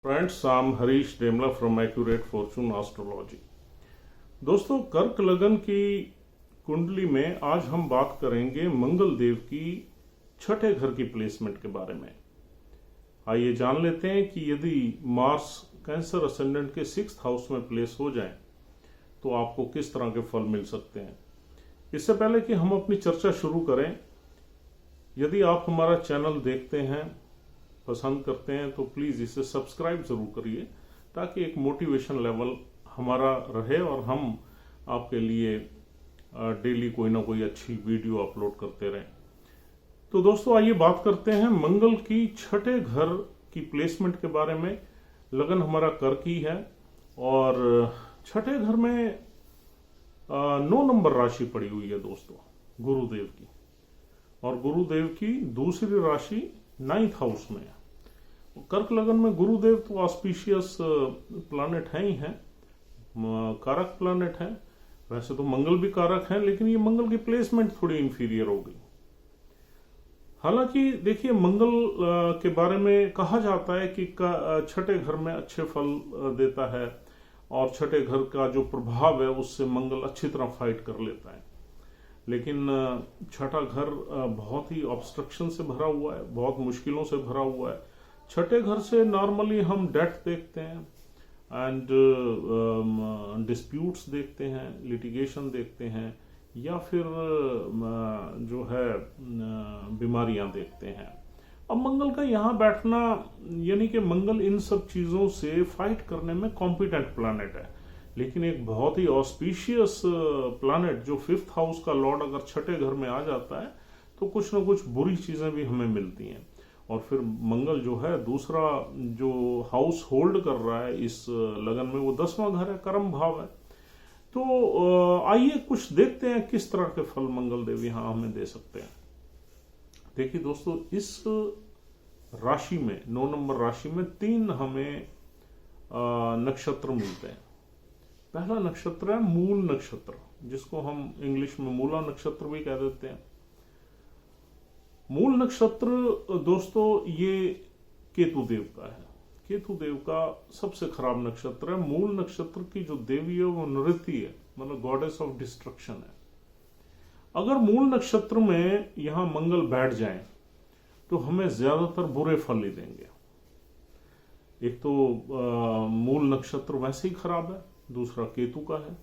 Friends, I am Harish Demla from accurate fortune astrology. दोस्तों, कर्क लगन की कुंडली में आज हम बात करेंगे मंगल देव की छठे घर की प्लेसमेंट के बारे में। आइए जान लेते हैं कि यदि मार्स कैंसर असेंडेंट के 6th हाउस में प्लेस हो जाए तो आपको किस तरह के फल मिल सकते हैं। इससे पहले कि हम अपनी चर्चा शुरू करें, यदि आप हमारा चैनल देखते हैं, पसंद करते हैं, तो प्लीज़ इसे सब्सक्राइब ज़रूर करिए ताकि एक मोटिवेशन लेवल हमारा रहे और हम आपके लिए डेली कोई ना कोई अच्छी वीडियो अपलोड करते रहें। तो दोस्तों, आइए बात करते हैं मंगल की छठे घर की प्लेसमेंट के बारे में। लगन हमारा कर्क ही है और छठे घर में 9 नंबर राशि पड़ी हुई है दोस्तों, गुरुदेव की। और गुरुदेव की दूसरी राशि 9th हाउस में है। कर्क लगन में गुरुदेव तो ऑस्पिशियस प्लैनेट है ही हैं, कारक प्लैनेट है। वैसे तो मंगल भी कारक है, लेकिन ये मंगल की प्लेसमेंट थोड़ी इंफीरियर हो गई। हालांकि देखिए, मंगल के बारे में कहा जाता है कि छठे घर में अच्छे फल देता है और छठे घर का जो प्रभाव है उससे मंगल अच्छी तरह फाइट कर लेता है। लेकिन छठा घर बहुत ही ऑब्स्ट्रक्शन से भरा हुआ है, बहुत मुश्किलों से भरा हुआ है। छठे घर से नॉर्मली हम डेथ देखते हैं एंड डिस्प्यूट्स देखते हैं, लिटिगेशन देखते हैं, या फिर जो है बीमारियां देखते हैं। अब मंगल का यहाँ बैठना, यानी कि मंगल इन सब चीज़ों से फाइट करने में कॉम्पिटेंट प्लैनेट है। लेकिन एक बहुत ही ऑस्पिशियस प्लैनेट जो 5th हाउस का लॉर्ड अगर छठे घर में आ जाता है तो कुछ ना कुछ बुरी चीज़ें भी हमें मिलती हैं। और फिर मंगल जो है दूसरा जो हाउस होल्ड कर रहा है इस लगन में, वो 10वां घर है, कर्म भाव है। तो आइए कुछ देखते हैं किस तरह के फल मंगल देव यहाँ हमें दे सकते हैं। देखिए दोस्तों, इस राशि में 9 नंबर राशि में 3 हमें नक्षत्र मिलते हैं। पहला नक्षत्र है मूल नक्षत्र, जिसको हम इंग्लिश में मूला नक्षत्र भी कह देते हैं। मूल नक्षत्र दोस्तों ये केतु देव का है। केतु देव का सबसे खराब नक्षत्र है। मूल नक्षत्र की जो देवी है वो नृति है, मतलब गॉडेस ऑफ डिस्ट्रक्शन है। अगर मूल नक्षत्र में यहां मंगल बैठ जाए तो हमें ज्यादातर बुरे फल ही देंगे। एक तो मूल नक्षत्र वैसे ही खराब है, दूसरा केतु का है,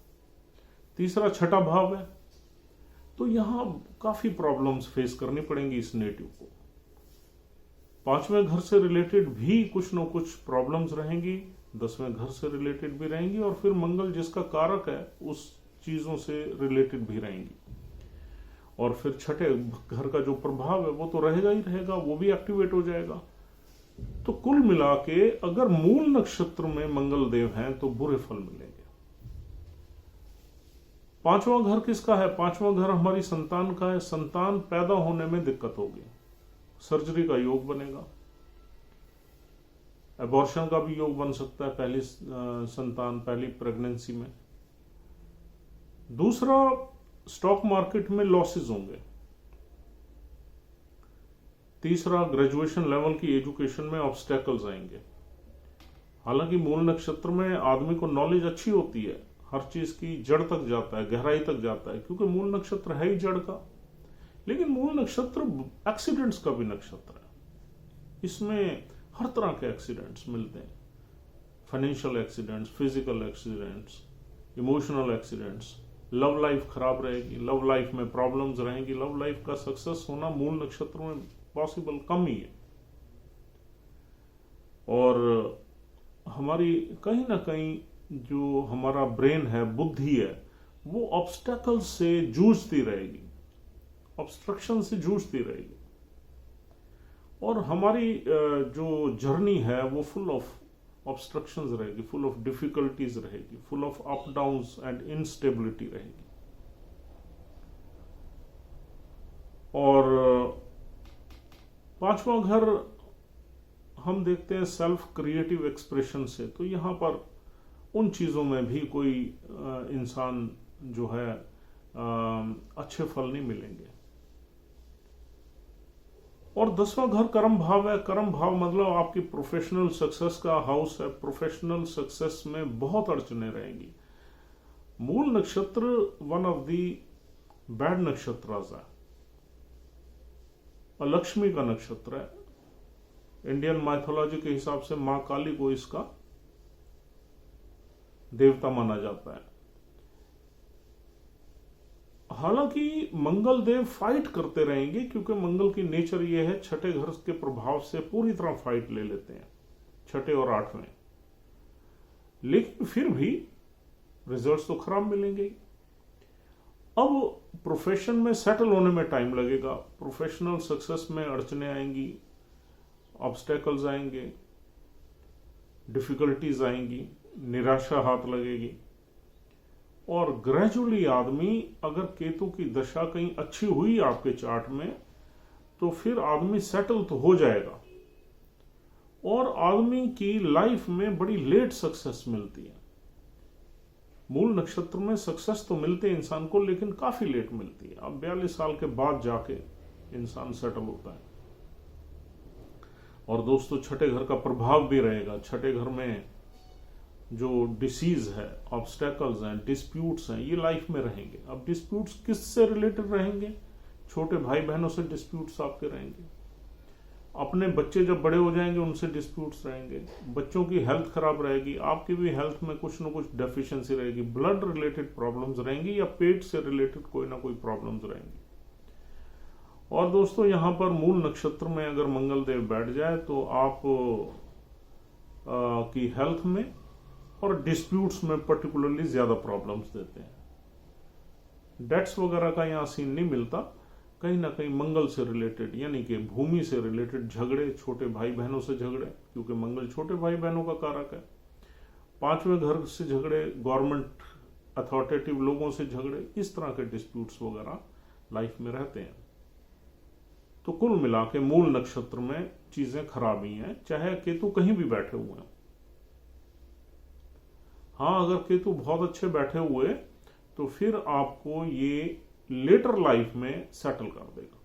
तीसरा छठा भाव है। तो यहां काफी प्रॉब्लम्स फेस करनी पड़ेंगी इस नेटिव को। 5वें घर से रिलेटेड भी कुछ न कुछ प्रॉब्लम्स रहेंगी, 10वें घर से रिलेटेड भी रहेंगी, और फिर मंगल जिसका कारक है उस चीजों से रिलेटेड भी रहेंगी। और फिर छठे घर का जो प्रभाव है वो तो रहेगा ही रहेगा, वो भी एक्टिवेट हो जाएगा। तो कुल मिला के अगर मूल नक्षत्र में मंगल देव हैं तो बुरे फल मिलेंगे। 5वां घर किसका है? 5वां घर हमारी संतान का है। संतान पैदा होने में दिक्कत होगी, सर्जरी का योग बनेगा, एबॉर्शन का भी योग बन सकता है पहली संतान, पहली प्रेगनेंसी में। दूसरा, स्टॉक मार्केट में लॉसेस होंगे। तीसरा, ग्रेजुएशन लेवल की एजुकेशन में ऑब्स्टेकल्स आएंगे। हालांकि मूल नक्षत्र में आदमी को नॉलेज अच्छी होती है, हर चीज की जड़ तक जाता है, गहराई तक जाता है, क्योंकि मूल नक्षत्र है ही जड़ का। लेकिन मूल नक्षत्र एक्सीडेंट्स का भी नक्षत्र है। इसमें हर तरह के एक्सीडेंट्स मिलते हैं, financial accidents, physical accidents, emotional accidents. Love life खराब रहेगी, लव लाइफ में प्रॉब्लम्स रहेंगी, लव लाइफ का सक्सेस होना मूल नक्षत्र में पॉसिबल कम ही है। और हमारी कहीं ना कहीं जो हमारा ब्रेन है, बुद्धि है, वो ऑब्स्टेकल से जूझती रहेगी, ऑब्स्ट्रक्शन से जूझती रहेगी। और हमारी जो जर्नी है वो फुल ऑफ ऑब्स्ट्रक्शंस रहेगी, फुल ऑफ डिफिकल्टीज रहेगी, full of up downs and instability रहेगी। और 5वां घर हम देखते हैं सेल्फ क्रिएटिव एक्सप्रेशन से। तो यहां पर उन चीजों में भी कोई इंसान जो है अच्छे फल नहीं मिलेंगे। और 10वां घर कर्म भाव है। कर्म भाव मतलब आपकी प्रोफेशनल सक्सेस का हाउस है। प्रोफेशनल सक्सेस में बहुत अड़चने रहेंगी। मूल नक्षत्र वन ऑफ दी बैड नक्षत्र है, लक्ष्मी का नक्षत्र है। इंडियन माइथोलॉजी के हिसाब से मां काली को इसका देवता माना जाता है। हालांकि मंगल देव फाइट करते रहेंगे, क्योंकि मंगल की नेचर ये है, छठे घर के प्रभाव से पूरी तरह फाइट ले लेते हैं, छठे और आठवें। लेकिन फिर भी रिजल्ट्स तो खराब मिलेंगे। अब प्रोफेशन में सेटल होने में टाइम लगेगा, प्रोफेशनल सक्सेस में अड़चने आएंगी, ऑब्स्टेकल्स आएंगे, डिफिकल्टीज आएंगी, निराशा हाथ लगेगी। और ग्रेजुअली आदमी, अगर केतु की दशा कहीं अच्छी हुई आपके चार्ट में, तो फिर आदमी सेटल तो हो जाएगा और आदमी की लाइफ में बड़ी लेट सक्सेस मिलती है। मूल नक्षत्र में सक्सेस तो मिलते हैं इंसान को, लेकिन काफी लेट मिलती है। अब 42 साल के बाद जाके इंसान सेटल होता है। और दोस्तों, छठे घर का प्रभाव भी रहेगा। छठे घर में जो डिसीज है, ऑब्स्टेकल्स हैं, डिस्प्यूट्स हैं, ये लाइफ में रहेंगे। अब डिस्प्यूट्स किससे रिलेटेड रहेंगे? छोटे भाई बहनों से डिस्प्यूट्स आपके रहेंगे। अपने बच्चे जब बड़े हो जाएंगे उनसे डिस्प्यूट्स रहेंगे। बच्चों की हेल्थ खराब रहेगी, आपकी भी हेल्थ में कुछ ना कुछ डेफिशिएंसी रहेगी। ब्लड रिलेटेड प्रॉब्लम्स रहेंगी या पेट से रिलेटेड कोई ना कोई प्रॉब्लम्स रहेंगी। और दोस्तों, यहां पर मूल नक्षत्र में अगर मंगल देव बैठ जाए तो आप की हेल्थ में और डिस्प्यूट्स में पर्टिकुलरली ज्यादा प्रॉब्लम्स देते हैं। डेट्स वगैरह का यहां सीन नहीं मिलता। कहीं ना कहीं मंगल से रिलेटेड, यानी कि भूमि से रिलेटेड झगड़े, छोटे भाई बहनों से झगड़े, क्योंकि मंगल छोटे भाई बहनों का कारक है। 5वें घर से झगड़े, गवर्नमेंट अथॉरिटेटिव लोगों से झगड़े, इस तरह के डिस्प्यूट्स वगैरह लाइफ में रहते हैं। तो कुल मिला के मूल नक्षत्र में चीजें खराब ही हैं, चाहे केतु कहीं भी बैठे हुए हैं। हाँ, अगर केतु बहुत अच्छे बैठे हुए तो फिर आपको ये लेटर लाइफ में सेटल कर देगा।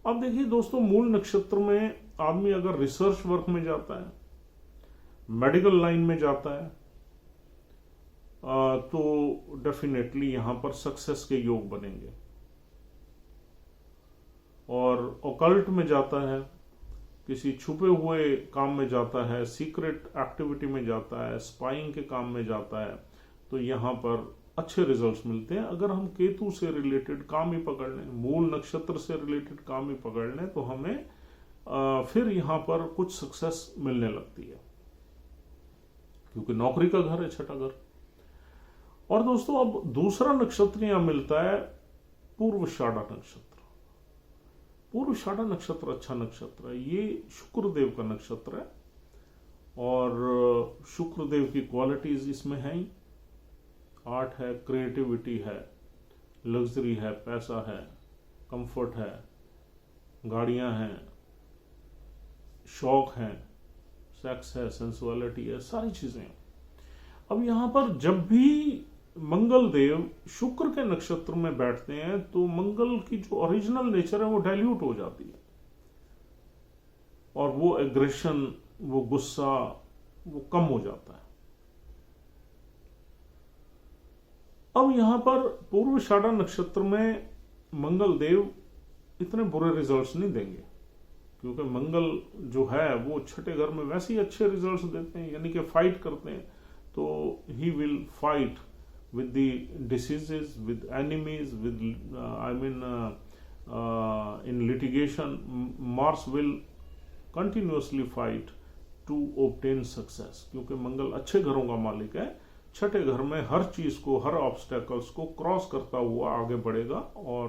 अब देखिए दोस्तों, मूल नक्षत्र में आदमी अगर रिसर्च वर्क में जाता है, मेडिकल लाइन में जाता है, तो डेफिनेटली यहां पर सक्सेस के योग बनेंगे। और ऑकल्ट में जाता है, किसी छुपे हुए काम में जाता है, सीक्रेट एक्टिविटी में जाता है, स्पाइंग के काम में जाता है, तो यहां पर अच्छे रिजल्ट्स मिलते हैं। अगर हम केतु से रिलेटेड काम ही पकड़ लें, मूल नक्षत्र से रिलेटेड काम ही पकड़ लें, तो हमें फिर यहां पर कुछ सक्सेस मिलने लगती है, क्योंकि नौकरी का घर है छठा घर। और दोस्तों, अब दूसरा नक्षत्र यहां मिलता है पूर्वाषाढ़ा नक्षत्र। पूर्वाषाढ़ा नक्षत्र अच्छा नक्षत्र है। ये शुक्रदेव का नक्षत्र है और शुक्रदेव की क्वालिटीज इसमें है ही। आर्ट है, क्रिएटिविटी है, लग्जरी है, पैसा है, कंफर्ट है, गाड़ियां हैं, शौक हैं, सेक्स है, सेंसुअलिटी है, सारी चीजें। अब यहां पर जब भी मंगल देव शुक्र के नक्षत्र में बैठते हैं तो मंगल की जो ओरिजिनल नेचर है वो डाइल्यूट हो जाती है, और वो एग्रेशन, वो गुस्सा, वो कम हो जाता है। अब यहां पर पूर्वाषाढ़ा नक्षत्र में मंगल देव इतने बुरे रिजल्ट्स नहीं देंगे, क्योंकि मंगल जो है वो छठे घर में वैसे ही अच्छे रिजल्ट्स देते हैं, यानी कि फाइट करते हैं। तो he will fight with the diseases, with enemies, with in litigation. Mars will continuously fight to obtain success, क्योंकि मंगल अच्छे घरों का मालिक है। छठे घर में हर चीज को, हर ऑब्स्टेकल्स को क्रॉस करता हुआ आगे बढ़ेगा और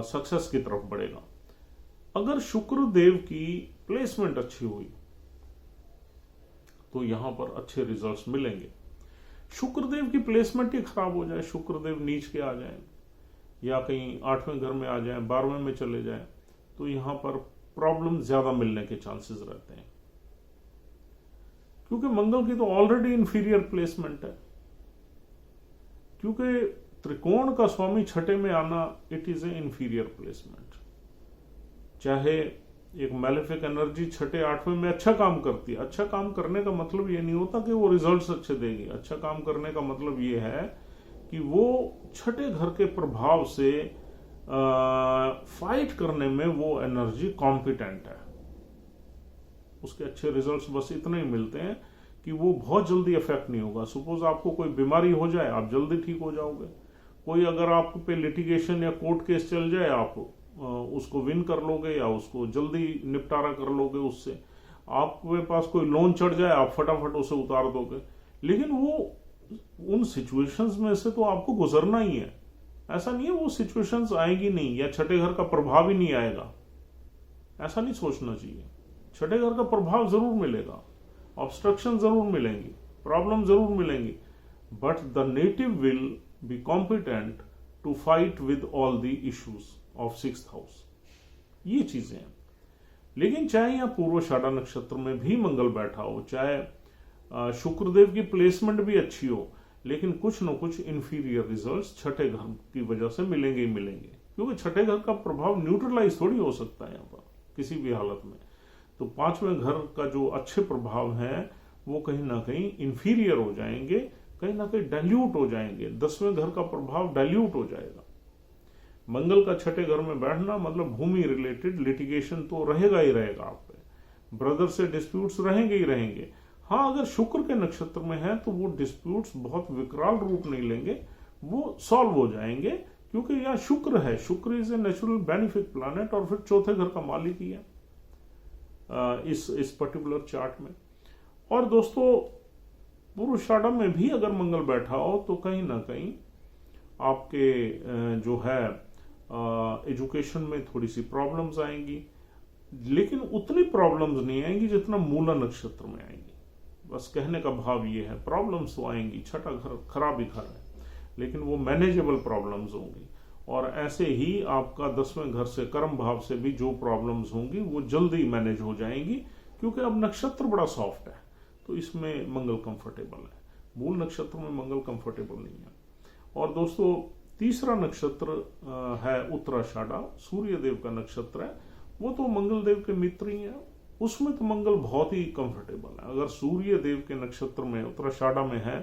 सक्सेस की तरफ बढ़ेगा। अगर शुक्र देव की प्लेसमेंट अच्छी हुई तो यहां पर अच्छे रिजल्ट्स मिलेंगे। शुक्रदेव की प्लेसमेंट ही खराब हो जाए, शुक्रदेव नीच के आ जाए या कहीं 8वें घर में आ जाए, 12वें में चले जाए, तो यहां पर प्रॉब्लम ज्यादा मिलने के चांसेस रहते हैं, क्योंकि मंगल की तो ऑलरेडी इंफीरियर प्लेसमेंट है। क्योंकि त्रिकोण का स्वामी छठे में आना, it is a inferior placement. चाहे एक मैलेफिक एनर्जी छठे आठवें में अच्छा काम करती है। अच्छा काम करने का मतलब ये नहीं होता कि वो रिजल्ट्स अच्छे देगी। अच्छा काम करने का मतलब ये है कि वो छठे घर के प्रभाव से फाइट करने में वो एनर्जी कॉम्पिटेंट है। उसके अच्छे रिजल्ट्स बस इतने ही मिलते हैं कि वो बहुत जल्दी इफेक्ट नहीं होगा। सपोज आपको कोई बीमारी हो जाए, आप जल्दी ठीक हो जाओगे। कोई अगर आप पे लिटिगेशन या कोर्ट केस चल जाए, आप उसको विन कर लोगे या उसको जल्दी निपटारा कर लोगे। उससे आपके पास कोई लोन चढ़ जाए, आप फटाफट उसे उतार दोगे। लेकिन वो उन सिचुएशंस में से तो आपको गुजरना ही है। ऐसा नहीं है वो सिचुएशंस आएगी नहीं या छठे घर का प्रभाव ही नहीं आएगा, ऐसा नहीं सोचना चाहिए। छठे घर का प्रभाव जरूर मिलेगा, ऑब्स्ट्रक्शन जरूर मिलेंगी, प्रॉब्लम जरूर मिलेंगी, but the native will be competent to fight with all the issues of 6th house. ये चीजें हैं। लेकिन चाहे यहां पूर्वाषाढ़ा नक्षत्र में भी मंगल बैठा हो, चाहे शुक्रदेव की प्लेसमेंट भी अच्छी हो, लेकिन कुछ न कुछ इंफीरियर रिजल्ट्स छठे घर की वजह से मिलेंगे ही मिलेंगे। क्योंकि छठे घर का प्रभाव न्यूट्रलाइज थोड़ी हो सकता है यहां पर किसी भी हालत में। तो 5वें घर का जो अच्छे प्रभाव है वो कहीं ना कहीं इंफीरियर हो जाएंगे, कहीं ना कहीं डाइल्यूट हो जाएंगे। 10वें घर का प्रभाव डाइल्यूट हो जाएगा। मंगल का छठे घर में बैठना मतलब भूमि रिलेटेड लिटिगेशन तो रहेगा ही रहेगा। आप पे ब्रदर से डिस्प्यूट्स रहेंगे ही रहेंगे। हाँ, अगर शुक्र के नक्षत्र में है तो वो डिस्प्यूट्स बहुत विकराल रूप नहीं लेंगे, वो सॉल्व हो जाएंगे। क्योंकि यहाँ शुक्र है, शुक्र is a natural benefic planet और फिर चौथे घर का मालिक ही है इस पर्टिकुलर चार्ट में। और दोस्तों, पूर्वाषाढ़ा में भी अगर मंगल बैठा हो तो कहीं ना कहीं आपके जो है एजुकेशन में थोड़ी सी प्रॉब्लम्स आएंगी, लेकिन उतनी प्रॉब्लम्स नहीं आएंगी जितना मूला नक्षत्र में आएंगी। बस कहने का भाव ये है, प्रॉब्लम्स तो आएंगी, छठा घर खराब ही घर है, लेकिन वो मैनेजेबल प्रॉब्लम्स होंगी। और ऐसे ही आपका 10वें घर से कर्म भाव से भी जो प्रॉब्लम्स होंगी वो जल्दी मैनेज हो जाएंगी, क्योंकि अब नक्षत्र बड़ा सॉफ्ट है तो इसमें मंगल कंफर्टेबल है। मूल नक्षत्र में मंगल कंफर्टेबल नहीं है। और दोस्तों, तीसरा नक्षत्र है उत्तराषाढ़ा, सूर्य देव का नक्षत्र है। वो तो मंगल देव के मित्र ही है, उसमें तो मंगल बहुत ही कंफर्टेबल है। अगर सूर्य देव के नक्षत्र में उत्तराषाढ़ा में है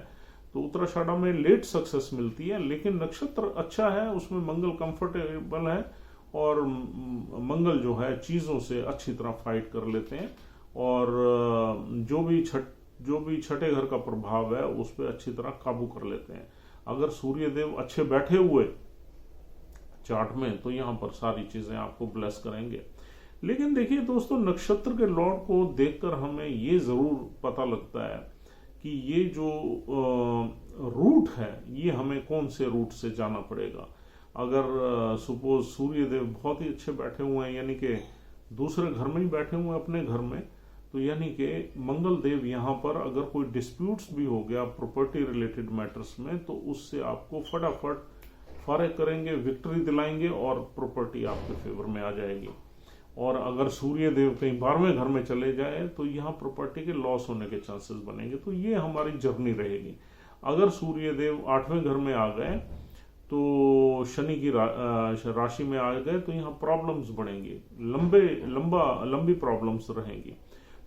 तो उत्तराषाढ़ा में लेट सक्सेस मिलती है, लेकिन नक्षत्र अच्छा है, उसमें मंगल कंफर्टेबल है और मंगल जो है चीजों से अच्छी तरह फाइट कर लेते हैं। और जो भी छठे घर का प्रभाव है उस पर अच्छी तरह काबू कर लेते हैं। अगर सूर्य देव अच्छे बैठे हुए चार्ट में तो यहां पर सारी चीजें आपको ब्लेस करेंगे। लेकिन देखिए दोस्तों, नक्षत्र के लॉर्ड को देखकर हमें ये जरूर पता लगता है कि ये जो रूट है ये हमें कौन से रूट से जाना पड़ेगा। अगर सपोज सूर्य देव बहुत ही अच्छे बैठे हुए हैं, यानी कि दूसरे घर में ही बैठे हुए हैं अपने घर में, तो यानी कि मंगल देव यहाँ पर अगर कोई डिस्प्यूट्स भी हो गया प्रॉपर्टी रिलेटेड मैटर्स में तो उससे आपको फटाफट फारिग करेंगे, विक्ट्री दिलाएंगे और प्रॉपर्टी आपके फेवर में आ जाएगी। और अगर सूर्य देव कहीं 12वें घर में चले जाए तो यहाँ प्रॉपर्टी के लॉस होने के चांसेस बनेंगे। तो ये हमारी जर्नी रहेगी। अगर सूर्य देव 8वें घर में आ गए तो शनि की राशि में आ गए तो यहाँ प्रॉब्लम्स बढ़ेंगी, लंबी प्रॉब्लम्स रहेंगी।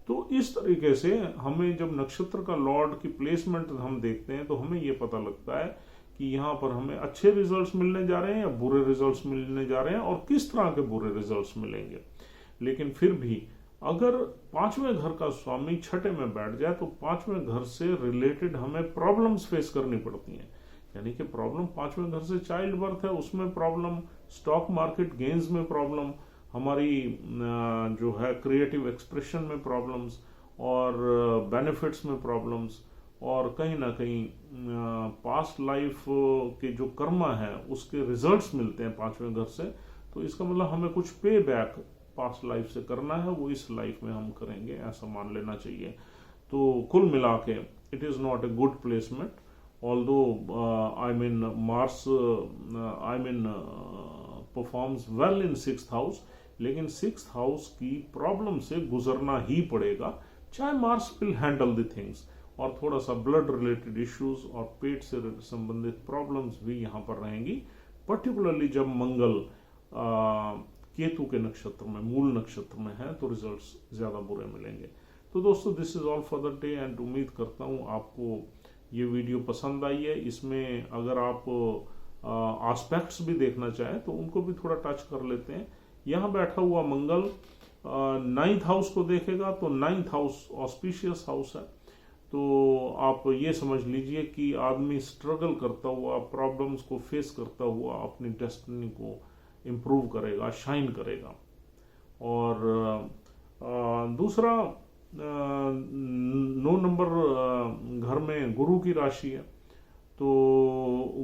तो इस तरीके से हमें जब नक्षत्र का लॉर्ड की प्लेसमेंट हम देखते हैं तो हमें ये पता लगता है कि यहाँ पर हमें अच्छे रिजल्ट्स मिलने जा रहे हैं या बुरे रिजल्ट्स मिलने जा रहे हैं और किस तरह के बुरे रिजल्ट्स मिलेंगे। लेकिन फिर भी अगर 5वें घर का स्वामी छठे में बैठ जाए तो 5वें घर से रिलेटेड हमें प्रॉब्लम्स फेस करनी पड़ती हैं। यानी कि प्रॉब्लम 5वें घर से चाइल्ड बर्थ है, उसमें प्रॉब्लम, स्टॉक मार्केट गेन्स में प्रॉब्लम, हमारी जो है क्रिएटिव एक्सप्रेशन में प्रॉब्लम्स और बेनिफिट्स में प्रॉब्लम्स, और कहीं ना कहीं पास्ट लाइफ के जो कर्मा है उसके रिजल्ट्स मिलते हैं 5वें घर से। तो इसका मतलब हमें कुछ पे बैक पास्ट लाइफ से करना है, वो इस लाइफ में हम करेंगे, ऐसा मान लेना चाहिए। तो कुल मिला के it is not a good placement, although Mars performs well in 6th house, लेकिन 6th हाउस की प्रॉब्लम से गुजरना ही पड़ेगा, चाहे Mars will handle the things. और थोड़ा सा ब्लड रिलेटेड इश्यूज और पेट से संबंधित प्रॉब्लम्स भी यहाँ पर रहेंगी, पर्टिकुलरली जब मंगल केतु के नक्षत्र में, मूल नक्षत्र में है, तो रिजल्ट्स ज़्यादा बुरे मिलेंगे। तो दोस्तों this is all for the day and उम्मीद करता हूँ आपको ये वीडियो पसंद आई है। इसमें अगर आप एस्पेक्ट्स भी देखना चाहें तो उनको भी थोड़ा टच कर लेते हैं। यहाँ बैठा हुआ मंगल 9th हाउस को देखेगा, तो 9th हाउस ऑस्पिशियस हाउस है। तो आप ये समझ लीजिए कि आदमी स्ट्रगल करता हुआ, प्रॉब्लम्स को फेस करता हुआ अपनी डेस्टिनी को इम्प्रूव करेगा, शाइन करेगा। और दूसरा 9 नंबर घर में गुरु की राशि है, तो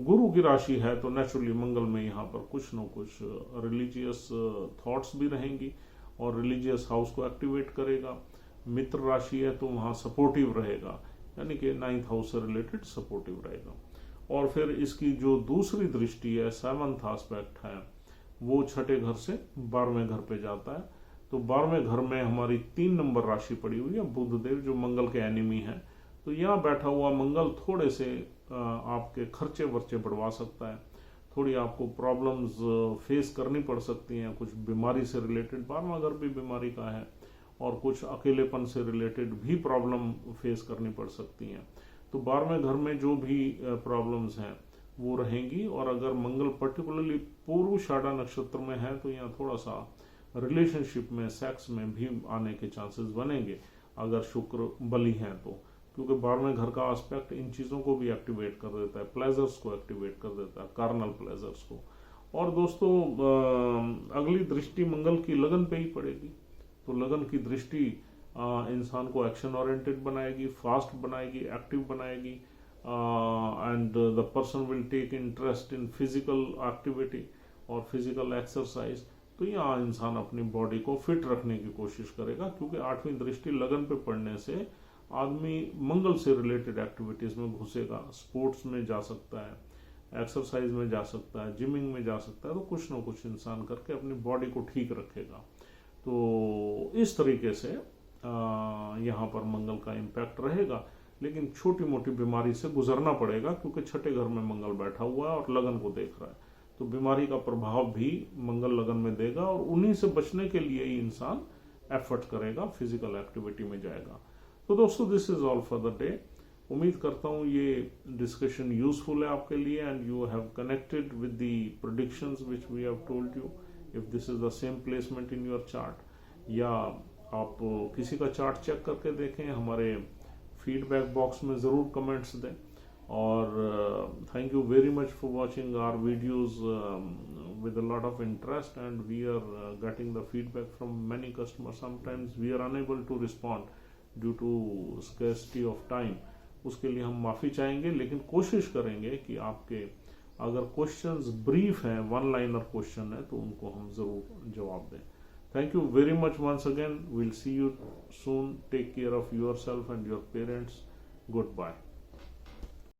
गुरु की राशि है तो नेचुरली मंगल में यहाँ पर कुछ न कुछ रिलीजियस थॉट्स भी रहेंगी और रिलीजियस हाउस को एक्टिवेट करेगा। मित्र राशि है तो वहाँ सपोर्टिव रहेगा, यानी कि 9th हाउस से रिलेटेड सपोर्टिव रहेगा। और फिर इसकी जो दूसरी दृष्टि है, 7th एस्पेक्ट है, वो छठे घर से 12वें घर पे जाता है। तो 12वें घर में हमारी 3 नंबर राशि पड़ी हुई है, बुधदेव जो मंगल के एनिमी है। तो यहाँ बैठा हुआ मंगल थोड़े से आपके खर्चे वर्चे बढ़वा सकता है, थोड़ी आपको प्रॉब्लम्स फेस करनी पड़ सकती हैं, कुछ बीमारी से रिलेटेड, 12वां घर भी बीमारी का है, और कुछ अकेलेपन से रिलेटेड भी प्रॉब्लम फेस करनी पड़ सकती हैं। तो 12वें घर में जो भी प्रॉब्लम्स हैं वो रहेंगी। और अगर मंगल पर्टिकुलरली पूर्वाषाढ़ा नक्षत्र में है तो यहाँ थोड़ा सा रिलेशनशिप में, सेक्स में भी आने के चांसेस बनेंगे अगर शुक्र बली हैं तो, क्योंकि 12वें घर का एस्पेक्ट इन चीज़ों को भी एक्टिवेट कर देता है, प्लेजर्स को एक्टिवेट कर देता है, कार्नल प्लेजर्स को। और दोस्तों अगली दृष्टि मंगल की लगन पे ही पड़ेगी, तो लगन की दृष्टि इंसान को एक्शन ओरिएंटेड बनाएगी, फास्ट बनाएगी, एक्टिव बनाएगी, and the person will take interest in physical activity और फिजिकल एक्सरसाइज। तो यहाँ इंसान अपनी बॉडी को फिट रखने की कोशिश करेगा, क्योंकि 8वीं दृष्टि लगन पे पड़ने से आदमी मंगल से रिलेटेड एक्टिविटीज में घुसेगा, स्पोर्ट्स में जा सकता है, एक्सरसाइज में जा सकता है, जिमिंग में जा सकता है, तो कुछ ना कुछ इंसान करके अपनी बॉडी को ठीक रखेगा। तो इस तरीके से यहाँ पर मंगल का इम्पैक्ट रहेगा, लेकिन छोटी मोटी बीमारी से गुजरना पड़ेगा, क्योंकि छठे घर में मंगल बैठा हुआ है और लगन को देख रहा है। तो बीमारी का प्रभाव भी मंगल लगन में देगा, और उन्हीं से बचने के लिए ही इंसान एफर्ट करेगा, फिजिकल एक्टिविटी में जाएगा। तो दोस्तों this is all for the day. उम्मीद करता हूँ ये डिस्कशन यूजफुल है आपके लिए, and you have connected with the predictions which we have told you. If this is the same placement in your chart, या आप किसी का चार्ट चेक करके देखें, हमारे फीडबैक बॉक्स में ज़रूर कमेंट्स दें। और thank you very much for watching our videos with a lot of interest, and we are getting the feedback from many customers. Sometimes we are unable to respond due to scarcity of time. उसके लिए हम माफ़ी चाहेंगे, लेकिन कोशिश करेंगे कि आपके अगर क्वेश्चंस ब्रीफ हैं, वन लाइनर क्वेश्चन है, तो उनको हम ज़रूर जवाब दें। Thank you very much once again. We'll see you soon. Take care of yourself and your parents. Goodbye.